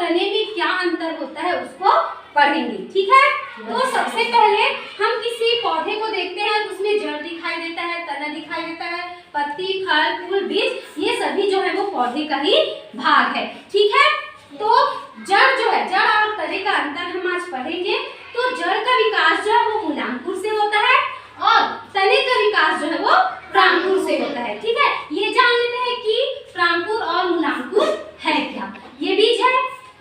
तने में क्या अंतर होता है उसको पढ़ेंगे। ठीक है, तो सबसे पहले हम किसी पौधे को देखते हैं तो उसमें जड़ दिखाई देता है, तना दिखाई देता है, पत्ती, फल, फूल, बीज, ये सभी जो है वो पौधे का ही भाग है। ठीक है, तो जड़ जो है, जड़ और तने का अंतर हम आज पढ़ेंगे। तो जड़ का विकास जो है वो मूलांकुर से होता है और तने का विकास जो है वो प्रांकुर से होता है। ठीक है, ये जान लेते हैं कि प्रांकुर और मूलांकुर है क्या। ये बीज है,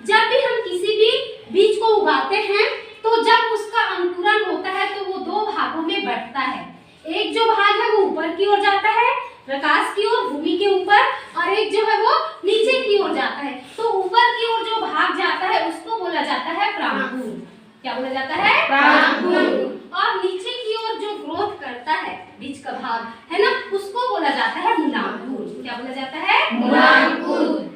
जब भी हम किसी भी बीज को उगाते हैं तो जब उसका अंकुरन होता है तो वो दो भागों में बढ़ता है। एक जो भाग है वो ऊपर की ओर जाता है, प्रकाश की ओर, भूमि के ऊपर, और एक जो है वो नीचे की ओर जाता है। तो ऊपर की ओर जो भाग जाता है उसको बोला जाता है प्रांकुर। क्या बोला जाता है? प्रांकुर। और नीचे की ओर जो ग्रोथ करता है बीज का भाग है ना, उसको बोला जाता है मूलांकुर। क्या बोला जाता है? मूलांकुर।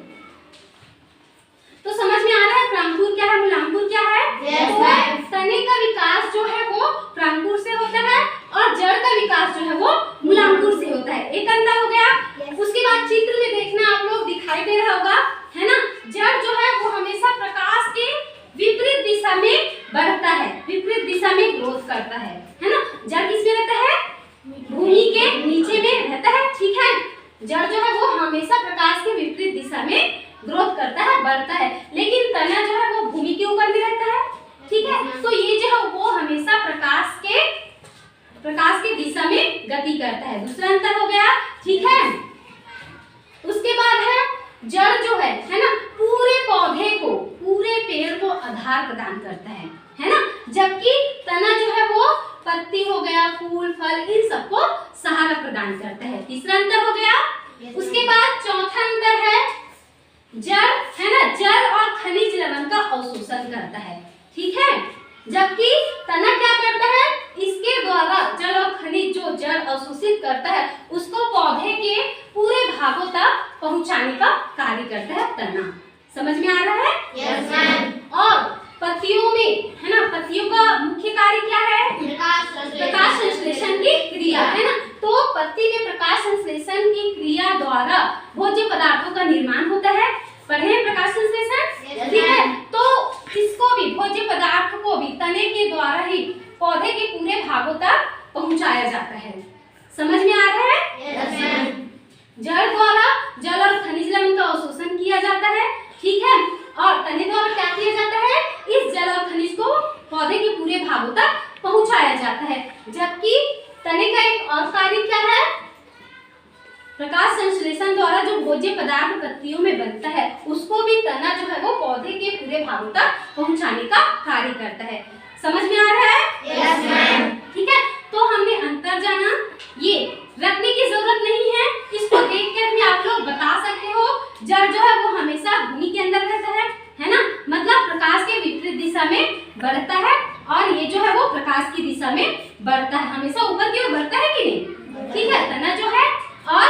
तो समझ में आ रहा है प्रांकुर क्या है, मूलांकुर क्या है? तो तने का विकास जो है वो प्रांकुर से होता है और जड़ का विकास जो है वो मूलांकुर से होता है। एक अंतर हो गया। उसके बाद चित्र में देखना आप लोग दिखाई दे रहा होगा, है ना, जड़ जो है वो हमेशा प्रकाश के विपरीत दिशा में बढ़ता है, विपरीत दिशा में ग्रोथ करता है ना। जड़ किसमें रहता है? भूमि के नीचे में रहता है। ठीक है, जड़ जो है वो हमेशा प्रकाश के विपरीत दिशा में ग्रोथ करता है, बढ़ता है, लेकिन तना जो है वो भूमि के ऊपर भी रहता है। ठीक है, तो ये जो है वो हमेशा प्रकाश के दिशा में गति करता है। दूसरा अंतर हो गया। ठीक है, उसके बाद है जड़ जो है ना, पूरे पौधे को, पूरे पेड़ को आधार प्रदान करता है ना, जबकि तना जो है वो पत्ती हो गया, फूल, फल, इन सबको सहारा प्रदान करता है। तीसरा अंतर हो गया। उसके बाद चौथा अंतर है जड़, है ना, जल और खनिज लवण का अवशोषण करता है। ठीक है, जबकि तना क्या करता है? इसके द्वारा जल और खनिज जो जड़ अवशोषित करता है उसको पौधे के पूरे भागों तक पहुंचाने का कार्य करता है तना। समझ में आ रहा है? Yes ma'am. और पत्तियों में, है ना, पत्तियों का मुख्य कार्य क्या है? प्रकाश संश्लेषण की क्रिया, है ना। तो पत्ती में प्रकाश संश्लेषण की क्रिया द्वारा भोज्य पदार्थों का निर्माण होता है। पढ़े हैं प्रकाश संश्लेषण? ठीक है, तो इसको भी, भोज्य पदार्थ को भी तने के द्वारा ही पौधे के पूरे भागों तक पहुंचाया जाता है। समझ में आ रहा है? Yes ma'am. जड़ द्वारा जल और खनिज लवण का अवशोषण किया जाता है। ठीक है, और तने द्वारा क्या किया जाता है? इस जल और खनिज को पौधे के पूरे भागों तक पहुंचाया जाता है। जबकि तने का एक और कार्य क्या है? प्रकाश संश्लेषण द्वारा जो भोज्य पदार्थ पत्तियों में बनता है उसको भी तना जो है वो पौधे के पूरे भागों तक पहुंचाने का कार्य करता है। समझ में आ रहा है? Yes ma'am. ठीक है, तो हमने अंतर जाना, ये रखने की जरूरत नहीं है, इसको देखकर भी आप लोग बता सकते हो। जड़ जो है वो हमेशा भूमि के अंदर रहता है ना, मतलब प्रकाश के विपरीत दिशा में बढ़ता है, और ये जो है वो प्रकाश की दिशा में बढ़ता है, हमेशा ऊपर की ओर बढ़ता है कि नहीं? ठीक है, तना जो है, और